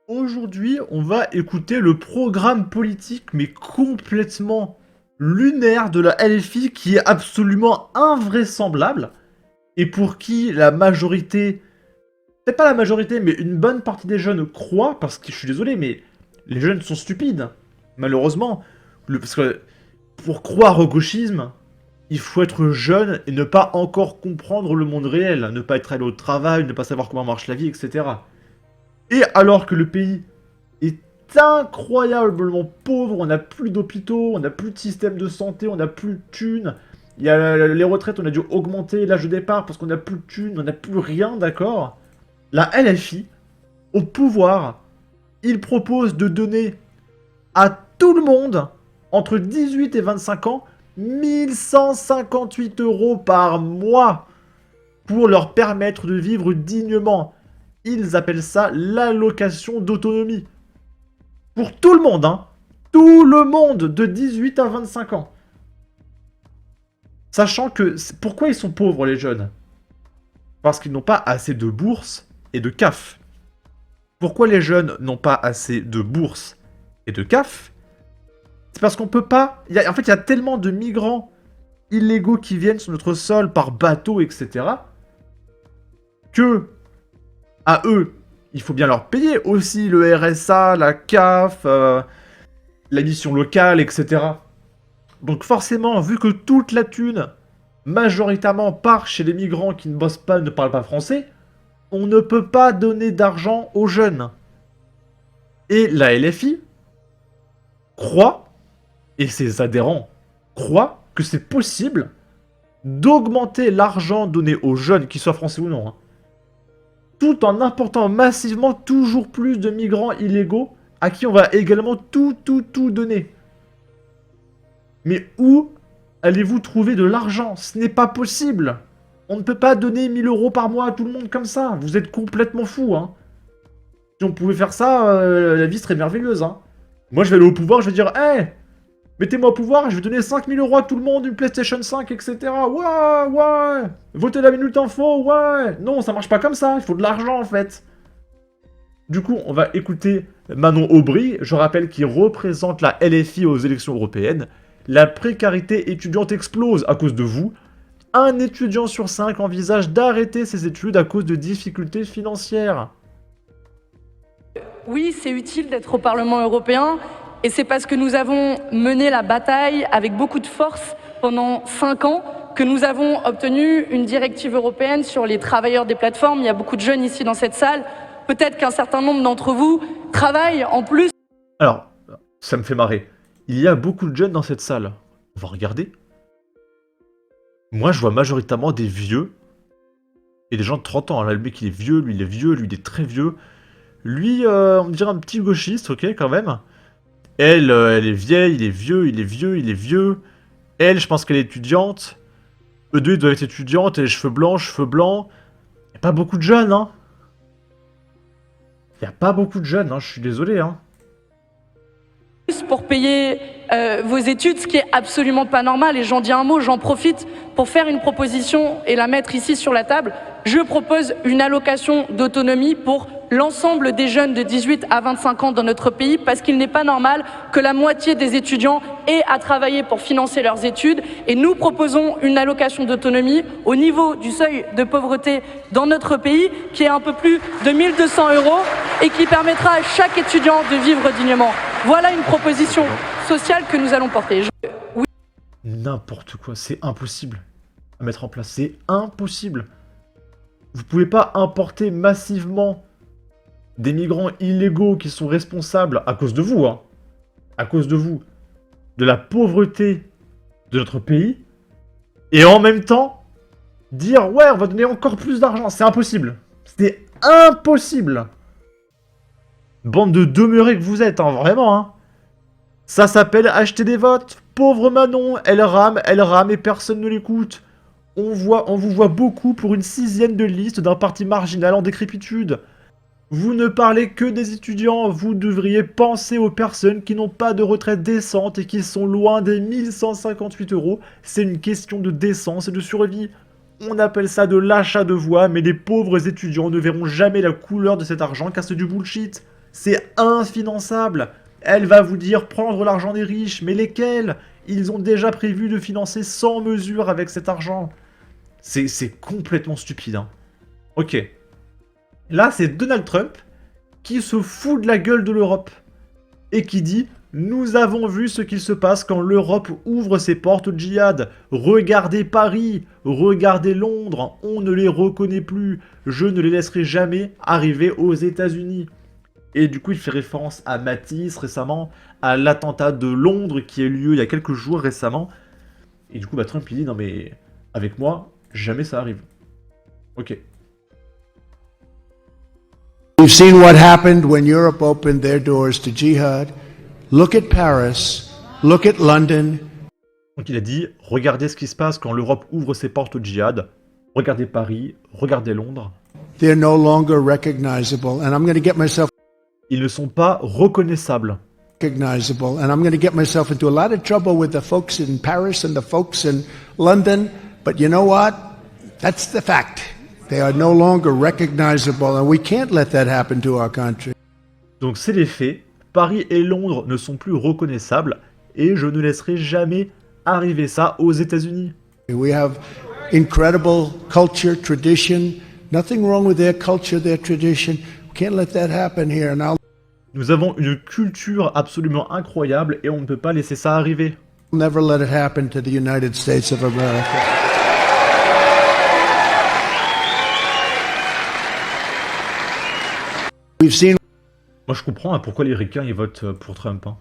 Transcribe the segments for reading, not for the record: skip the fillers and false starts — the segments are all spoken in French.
Aujourd'hui, on va écouter le programme politique, mais complètement lunaire de la LFI, qui est absolument invraisemblable, et pour qui la majorité, peut-être pas la majorité, mais une bonne partie des jeunes croient, parce que je suis désolé, mais les jeunes sont stupides, malheureusement. Parce que pour croire au gauchisme, il faut être jeune et ne pas encore comprendre le monde réel, ne pas être allé au travail, ne pas savoir comment marche la vie, etc. Et alors que le pays est incroyablement pauvre, on n'a plus d'hôpitaux, on n'a plus de système de santé, on n'a plus de thunes. Il y a les retraites, on a dû augmenter l'âge de départ parce qu'on n'a plus de thunes, on n'a plus rien, d'accord. La LFI, au pouvoir, il propose de donner à tout le monde, entre 18 et 25 ans, 1158 € par mois pour leur permettre de vivre dignement. Ils appellent ça l'allocation d'autonomie. Pour tout le monde, hein. Tout le monde de 18 à 25 ans. Sachant que... Pourquoi ils sont pauvres, les jeunes? Parce qu'ils n'ont pas assez de bourses et de CAF. Pourquoi les jeunes n'ont pas assez de bourses et de CAF? C'est parce qu'on peut pas... En fait, il y a tellement de migrants illégaux qui viennent sur notre sol par bateau, etc. que... à eux, il faut bien leur payer aussi le RSA, la CAF, la mission locale, etc. Donc forcément, vu que toute la thune, majoritairement, part chez les migrants qui ne bossent pas, ne parlent pas français, on ne peut pas donner d'argent aux jeunes. Et la LFI croit, et ses adhérents croient, que c'est possible d'augmenter l'argent donné aux jeunes, qu'ils soient français ou non, hein, tout en important massivement toujours plus de migrants illégaux à qui on va également tout donner. Mais où allez-vous trouver de l'argent? Ce n'est pas possible. On ne peut pas donner 1000 € par mois à tout le monde comme ça. Vous êtes complètement fous, hein. Si on pouvait faire ça, la vie serait merveilleuse, hein. Moi, je vais aller au pouvoir, je vais dire, hey, mettez-moi au pouvoir, je vais donner 5000 € à tout le monde, une PlayStation 5, etc. Ouais, ouais. Votez la minute info, ouais. Non, ça marche pas comme ça, il faut de l'argent, en fait. Du coup, on va écouter Manon Aubry, je rappelle qu'il représente la LFI aux élections européennes. La précarité étudiante explose à cause de vous. Un étudiant sur 5 envisage d'arrêter ses études à cause de difficultés financières. Oui, c'est utile d'être au Parlement européen, et c'est parce que nous avons mené la bataille avec beaucoup de force pendant 5 ans que nous avons obtenu une directive européenne sur les travailleurs des plateformes. Il y a beaucoup de jeunes ici dans cette salle. Peut-être qu'un certain nombre d'entre vous travaillent en plus. Alors, ça me fait marrer. Il y a beaucoup de jeunes dans cette salle. On va regarder. Moi, je vois majoritairement des vieux. Et des gens de 30 ans. Là, le mec, il est vieux, lui, il est vieux, lui, il est très vieux. Lui, on dirait un petit gauchiste, ok, quand même. Elle, elle est vieille, il est vieux, il est vieux, il est vieux. Elle, je pense qu'elle est étudiante. Eux deux, ils doivent être étudiantes, et les cheveux blancs, cheveux blancs. Y a pas beaucoup de jeunes, hein. Y a pas beaucoup de jeunes, hein, je suis désolé, hein. Pour payer vos études, ce qui est absolument pas normal. Et j'en dis un mot, j'en profite pour faire une proposition et la mettre ici sur la table. Je propose une allocation d'autonomie pour l'ensemble des jeunes de 18 à 25 ans dans notre pays, parce qu'il n'est pas normal que la moitié des étudiants aient à travailler pour financer leurs études. Et nous proposons une allocation d'autonomie au niveau du seuil de pauvreté dans notre pays, qui est un peu plus de 1200 € et qui permettra à chaque étudiant de vivre dignement. Voilà une proposition sociale que nous allons porter. Oui. N'importe quoi, c'est impossible à mettre en place, c'est impossible. Vous pouvez pas importer massivement des migrants illégaux qui sont responsables, à cause de vous, hein, à cause de vous, de la pauvreté de notre pays, et en même temps, dire, ouais, on va donner encore plus d'argent. C'est impossible. C'est impossible. Bande de demeurés que vous êtes, hein, vraiment, hein. Ça s'appelle acheter des votes. Pauvre Manon, elle rame et personne ne l'écoute. On vous voit beaucoup pour une 6e de liste d'un parti marginal en décrépitude. Vous ne parlez que des étudiants, vous devriez penser aux personnes qui n'ont pas de retraite décente et qui sont loin des 1158 €. C'est une question de décence et de survie. On appelle ça de l'achat de voix, mais les pauvres étudiants ne verront jamais la couleur de cet argent car c'est du bullshit. C'est infinançable. Elle va vous dire prendre l'argent des riches, mais lesquels? Ils ont déjà prévu de financer sans mesure avec cet argent. C'est complètement stupide, hein. Ok. Là, c'est Donald Trump qui se fout de la gueule de l'Europe et qui dit « Nous avons vu ce qu'il se passe quand l'Europe ouvre ses portes au djihad. Regardez Paris, regardez Londres, on ne les reconnaît plus. Je ne les laisserai jamais arriver aux États-Unis. » Et du coup, il fait référence à Matisse récemment, à l'attentat de Londres qui a eu lieu il y a quelques jours récemment. Et du coup, Trump, il dit « Non mais, avec moi, jamais ça arrive. » Ok. We've seen what happened when Europe opened their doors to jihad. Look at Paris. Look at London. Donc il a dit, regardez ce qui se passe quand l'Europe ouvre ses portes au djihad. Regardez Paris, regardez Londres. They're no longer recognizable, and I'm going to get myself Ils ne sont pas reconnaissables. recognizable, and I'm going to get myself into a lot of trouble with the folks in Paris and the folks in London. But you know what? That's the fact. They are no longer recognizable, and we can't let that happen to our country. Donc c'est les faits. Paris et Londres ne sont plus reconnaissables et je ne laisserai jamais arriver ça aux États-Unis. We have incredible culture, tradition. Nothing wrong with their culture, their tradition. We can't let that happen here. And I'll Nous avons une culture absolument incroyable et on ne peut pas laisser ça arriver. never let it happen to the United States of America. We've seen Moi je comprends hein, pourquoi les ricains ils votent pour Trump. Hein.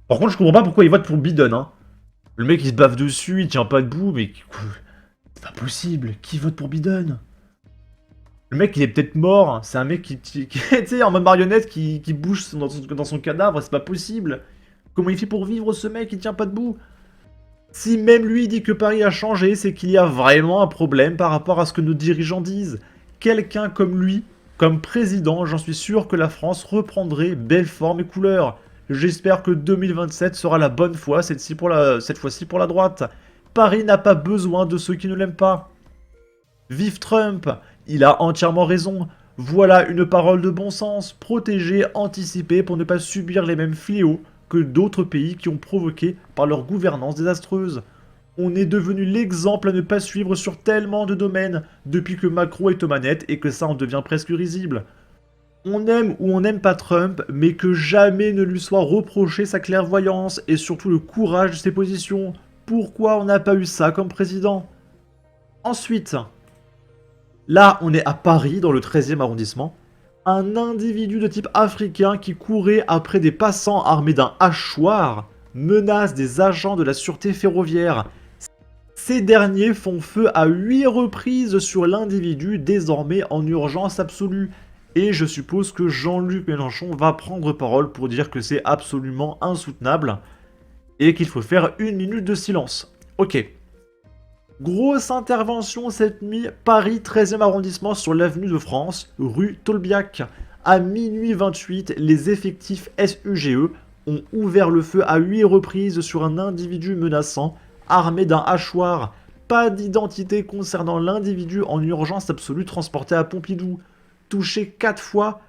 Par contre je comprends pas pourquoi ils votent pour Biden. Hein. Le mec il se bave dessus, il tient pas debout, mais c'est pas possible. Qui vote pour Biden? Le mec il est peut-être mort, c'est un mec qui tu sais, en mode marionnette qui bouge dans son cadavre, c'est pas possible. Comment il fait pour vivre ce mec, il tient pas debout? Si même lui dit que Paris a changé, c'est qu'il y a vraiment un problème par rapport à ce que nos dirigeants disent. Quelqu'un comme lui, comme président, j'en suis sûr que la France reprendrait belle forme et couleur. J'espère que 2027 sera la bonne fois, cette fois-ci pour la droite. Paris n'a pas besoin de ceux qui ne l'aiment pas. Vive Trump! Il a entièrement raison. Voilà une parole de bon sens. Protéger, anticiper pour ne pas subir les mêmes fléaux que d'autres pays qui ont provoqué par leur gouvernance désastreuse. On est devenu l'exemple à ne pas suivre sur tellement de domaines depuis que Macron est aux manettes et que ça en devient presque risible. On aime ou on n'aime pas Trump, mais que jamais ne lui soit reproché sa clairvoyance et surtout le courage de ses positions. Pourquoi on n'a pas eu ça comme président? Ensuite, là on est à Paris, dans le 13e arrondissement. Un individu de type africain qui courait après des passants armés d'un hachoir menace des agents de la sûreté ferroviaire. Ces derniers font feu à 8 reprises sur l'individu désormais en urgence absolue. Et je suppose que Jean-Luc Mélenchon va prendre parole pour dire que c'est absolument insoutenable et qu'il faut faire 1 minute de silence. Ok. Grosse intervention cette nuit, Paris 13e arrondissement sur l'avenue de France, rue Tolbiac. À minuit 28, les effectifs SUGE ont ouvert le feu à 8 reprises sur un individu menaçant, armé d'un hachoir. Pas d'identité concernant l'individu en urgence absolue transporté à Pompidou. Touché 4 fois,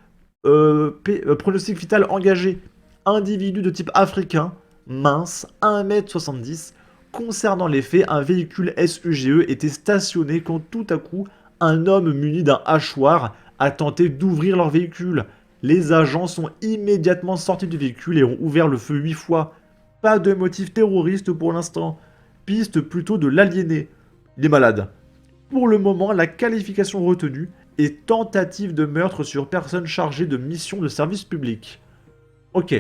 pronostic vital engagé. Individu de type africain, mince, 1m70. Concernant les faits, un véhicule SUGE était stationné quand tout à coup, un homme muni d'un hachoir a tenté d'ouvrir leur véhicule. Les agents sont immédiatement sortis du véhicule et ont ouvert le feu 8 fois. Pas de motif terroriste pour l'instant. Piste plutôt de l'aliéné. Il est malade. Pour le moment, la qualification retenue est tentative de meurtre sur personne chargée de mission de service public. Ok.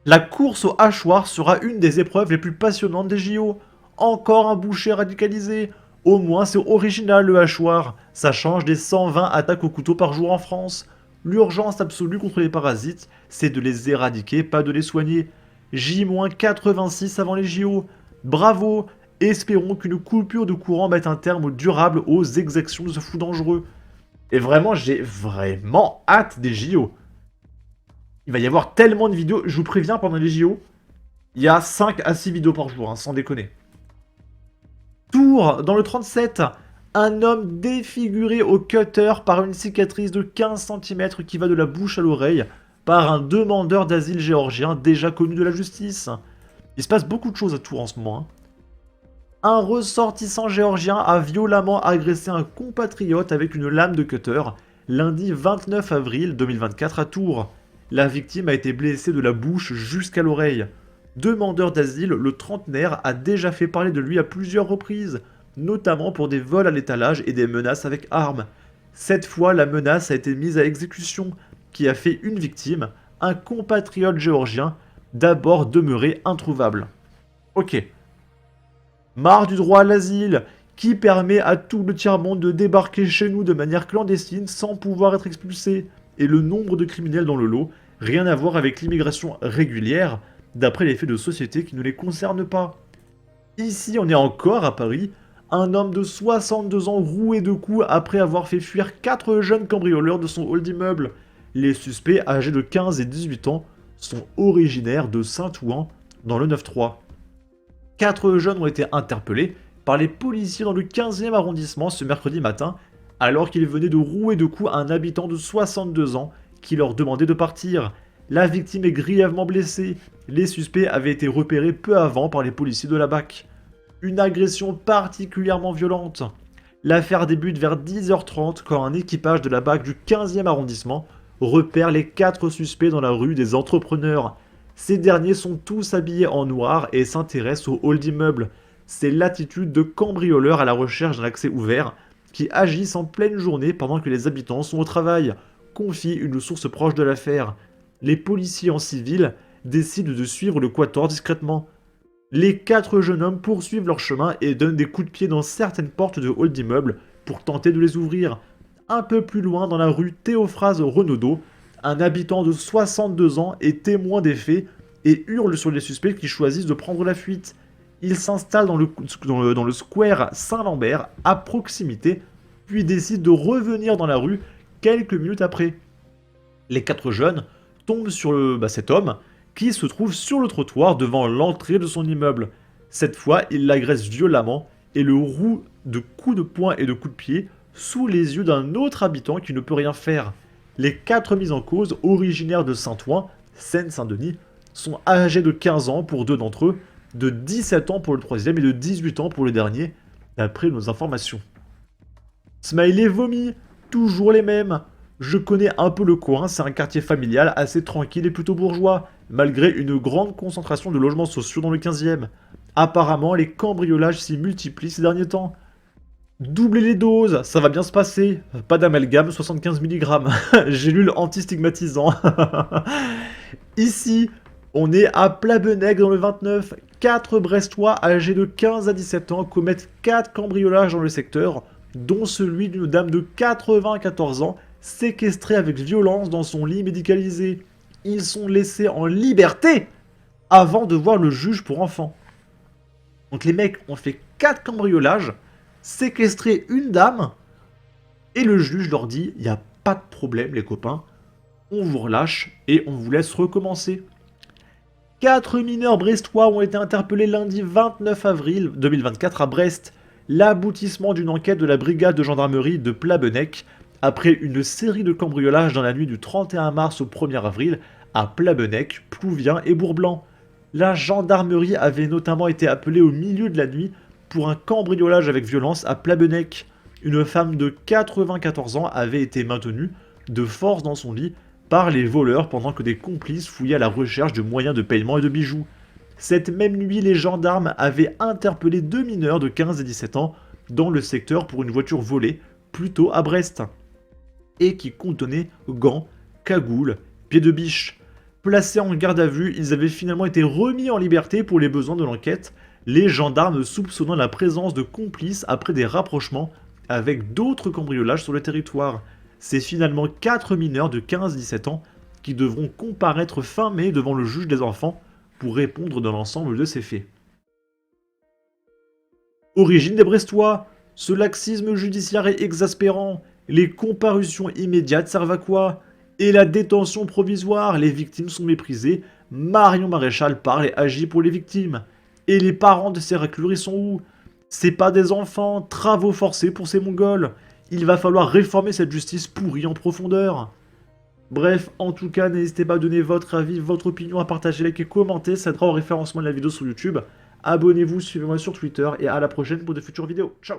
La course au hachoir sera une des épreuves les plus passionnantes des JO. Encore un boucher radicalisé. Au moins c'est original le hachoir. Ça change des 120 attaques au couteau par jour en France. L'urgence absolue contre les parasites, c'est de les éradiquer, pas de les soigner. J-86 avant les JO. Bravo! Espérons qu'une coupure de courant mette un terme durable aux exactions de ce fou dangereux. Et vraiment, j'ai vraiment hâte des JO. Il va y avoir tellement de vidéos. Je vous préviens, pendant les JO, il y a 5 à 6 vidéos par jour, hein, sans déconner. Tours, dans le 37, Un homme défiguré au cutter par une cicatrice de 15 cm qui va de la bouche à l'oreille par un demandeur d'asile géorgien déjà connu de la justice. Il se passe beaucoup de choses à Tours en ce moment. Hein. Un ressortissant géorgien a violemment agressé un compatriote avec une lame de cutter lundi 29 avril 2024 à Tours. La victime a été blessée de la bouche jusqu'à l'oreille. Demandeur d'asile, le trentenaire a déjà fait parler de lui à plusieurs reprises, notamment pour des vols à l'étalage et des menaces avec armes. Cette fois, la menace a été mise à exécution, qui a fait une victime, un compatriote géorgien, d'abord demeuré introuvable. Ok. Marre du droit à l'asile, qui permet à tout le tiers-monde de débarquer chez nous de manière clandestine sans pouvoir être expulsé, et le nombre de criminels dans le lot, rien à voir avec l'immigration régulière, d'après les faits de société qui ne les concernent pas. Ici, on est encore à Paris, un homme de 62 ans roué de coups après avoir fait fuir 4 jeunes cambrioleurs de son hall d'immeuble. Les suspects, âgés de 15 et 18 ans, sont originaires de Saint-Ouen, dans le 9-3. 4 jeunes ont été interpellés par les policiers dans le 15e arrondissement ce mercredi matin, alors qu'ils venaient de rouer de coups un habitant de 62 ans qui leur demandait de partir. La victime est grièvement blessée. Les suspects avaient été repérés peu avant par les policiers de la BAC. Une agression particulièrement violente. L'affaire débute vers 10h30 quand un équipage de la BAC du 15e arrondissement repère les 4 suspects dans la rue des Entrepreneurs. Ces derniers sont tous habillés en noir et s'intéressent au hall d'immeuble. C'est l'attitude de cambrioleurs à la recherche d'un accès ouvert qui agissent en pleine journée pendant que les habitants sont au travail, confie une source proche de l'affaire. Les policiers en civil décident de suivre le quator discrètement. Les 4 jeunes hommes poursuivent leur chemin et donnent des coups de pied dans certaines portes de hall d'immeuble pour tenter de les ouvrir. Un peu plus loin dans la rue Théophraste Renaudot, un habitant de 62 ans est témoin des faits et hurle sur les suspects qui choisissent de prendre la fuite. Il s'installe dans le square Saint-Lambert, à proximité, puis décide de revenir dans la rue quelques minutes après. Les 4 jeunes tombent sur cet homme, qui se trouve sur le trottoir devant l'entrée de son immeuble. Cette fois, il l'agresse violemment et le roue de coups de poing et de coups de pied sous les yeux d'un autre habitant qui ne peut rien faire. Les 4 mis en cause, originaires de Saint-Ouen, Seine-Saint-Denis, sont âgés de 15 ans pour 2 d'entre eux, de 17 ans pour le troisième et de 18 ans pour le dernier, d'après nos informations. Smiley vomit, toujours les mêmes. Je connais un peu le coin, c'est un quartier familial assez tranquille et plutôt bourgeois, malgré une grande concentration de logements sociaux dans le 15e. Apparemment, les cambriolages s'y multiplient ces derniers temps. Doublez les doses, ça va bien se passer. Pas d'amalgame, 75 mg. Gélule anti-stigmatisant. Ici, on est à Plabennec dans le 29. 4 Brestois âgés de 15 à 17 ans commettent 4 cambriolages dans le secteur, dont celui d'une dame de 94 ans séquestrée avec violence dans son lit médicalisé. Ils sont laissés en liberté avant de voir le juge pour enfants. Donc les mecs ont fait 4 cambriolages, séquestré une dame, et le juge leur dit, il n'y a pas de problème les copains, on vous relâche et on vous laisse recommencer. 4 mineurs brestois ont été interpellés lundi 29 avril 2024 à Brest, l'aboutissement d'une enquête de la brigade de gendarmerie de Plabennec, après une série de cambriolages dans la nuit du 31 mars au 1er avril à Plabennec, Plouvien et Bourblanc. La gendarmerie avait notamment été appelée au milieu de la nuit pour un cambriolage avec violence à Plabennec. Une femme de 94 ans avait été maintenue de force dans son lit par les voleurs pendant que des complices fouillaient à la recherche de moyens de paiement et de bijoux. Cette même nuit, les gendarmes avaient interpellé 2 mineurs de 15 et 17 ans dans le secteur pour une voiture volée, plutôt à Brest, et qui contenait gants, cagoules, pieds de biche. Placés en garde à vue, ils avaient finalement été remis en liberté pour les besoins de l'enquête, les gendarmes soupçonnant la présence de complices après des rapprochements avec d'autres cambriolages sur le territoire. C'est finalement 4 mineurs de 15-17 ans qui devront comparaître fin mai devant le juge des enfants pour répondre de l'ensemble de ces faits. Origine des Brestois, ce laxisme judiciaire est exaspérant, les comparutions immédiates servent à quoi? Et la détention provisoire, les victimes sont méprisées, Marion Maréchal parle et agit pour les victimes. Et les parents de ces reclus sont où? C'est pas des enfants, travaux forcés pour ces Mongols. Il va falloir réformer cette justice pourrie en profondeur. Bref, en tout cas, n'hésitez pas à donner votre avis, votre opinion, à partager, liker, commenter, ça aidera au référencement de la vidéo sur YouTube. Abonnez-vous, suivez-moi sur Twitter et à la prochaine pour de futures vidéos. Ciao!